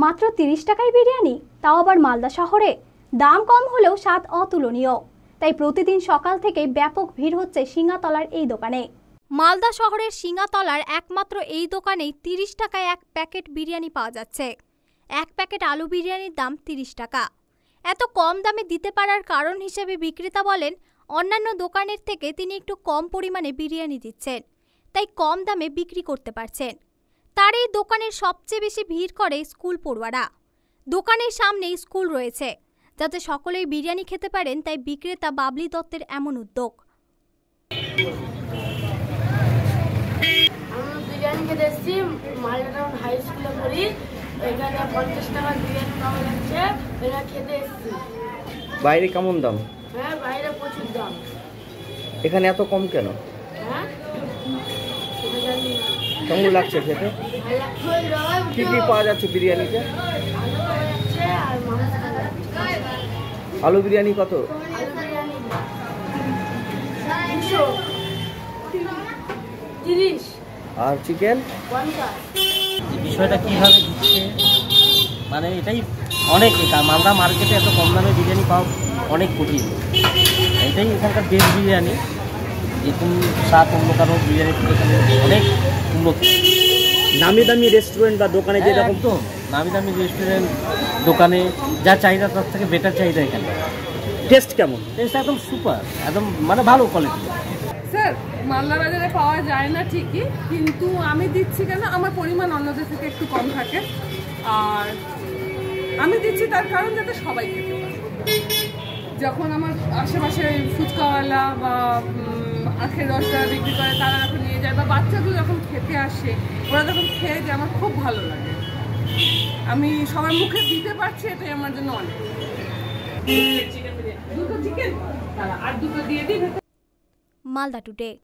মাত্র ৩০ টাকায় বিরিয়ানি, তাও আবার মালদা শহরে। দাম কম হলেও স্বাদ অতুলনীয়। তাই প্রতিদিন সকাল থেকে ব্যাপক ভিড় হচ্ছে সিঙ্গাতলার এই দোকানে। মালদা শহরের সিঙ্গাতলার একমাত্র এই দোকানেই ৩০ টাকায় এক প্যাকেট বিরিয়ানি পাওয়া যাচ্ছে। এক প্যাকেট আলু বিরিয়ানির দাম ৩০ টাকা। এত কম দামে দিতে পারার কারণ হিসেবে বিক্রেতা বলেন, অন্যান্য দোকানের থেকে তিনি একটু কম পরিমাণে বিরিয়ানি দিচ্ছেন, তাই কম দামে বিক্রি করতে পারছেন। তার এই দোকানের সবচেয়ে বেশি ভিড় করে স্কুল পড়ুয়ারা। দোকানের সামনেই স্কুল রয়েছে, যাতে সকলেই বিরিয়ানি খেতে পারেন, তাই বিক্রেতা বাবলি দত্তের এমন উদ্যোগ। বিরিয়ানি খেতে এসেছি, মালদা টাউন হাই স্কুলে পড়ি। এখানে 50 টাকা বিরিয়ানি পাওয়া যাচ্ছে, এটা খেতে এসেছি। বাইরে কেমন দাম? হ্যাঁ, বাইরে প্রচুর দাম। এখানে এত কম কেন? হ্যাঁ, কেমন লাগছে খেতে? কি কি পাওয়া যাচ্ছে বিরিয়ানিতে? আলু পাওয়া যাচ্ছে আর মাংস পাওয়া যাচ্ছে। আলু বিরিয়ানি কত? আলু বিরিয়ানি 230 আর চিকেন 50। বিষয়টা কীভাবে দিচ্ছে, মানে এটাই অনেক, মালদা মার্কেটে এত কম দামে বিরিয়ানি পাওয়া অনেক কঠিন। এটাই এখানকার বেস্ট বিরিয়ানি। এরকম স্বাদ অন্য কারো বিরিয়ানি থেকে অনেক উন্নত। নামি দামি রেস্টুরেন্ট বা দোকানে যেরকম তো নামি দামি রেস্টুরেন্ট দোকানে যা চাহিদা তার থেকে বেটার চাহিদা এখানে। টেস্ট কেমন? টেস্ট একদম সুপার, একদম মানে ভালো কোয়ালিটি। স্যার, মালদা বাজারে পাওয়া যায় না ঠিকই, কিন্তু আমি দিচ্ছি কেন, আমার পরিমাণ অন্যদের থেকে একটু কম থাকে। আর আমি দিচ্ছি তার কারণ যাতে সবাই খেতে পারে। যখন আমার আশেপাশে ফুচকাওয়ালা বা আখের রসটা বিক্রি করে তারা যখন নিয়ে যায়, বা বাচ্চাগুলো যখন খেতে আসে, ওরা যখন খেয়ে যায়, আমার খুব ভালো লাগে। আমি সবার মুখে দিতে পারছি, এটাই আমার জন্য অনেক। দুটো চিকেন আর দুটো দিয়ে দিই। মালদা টুডে।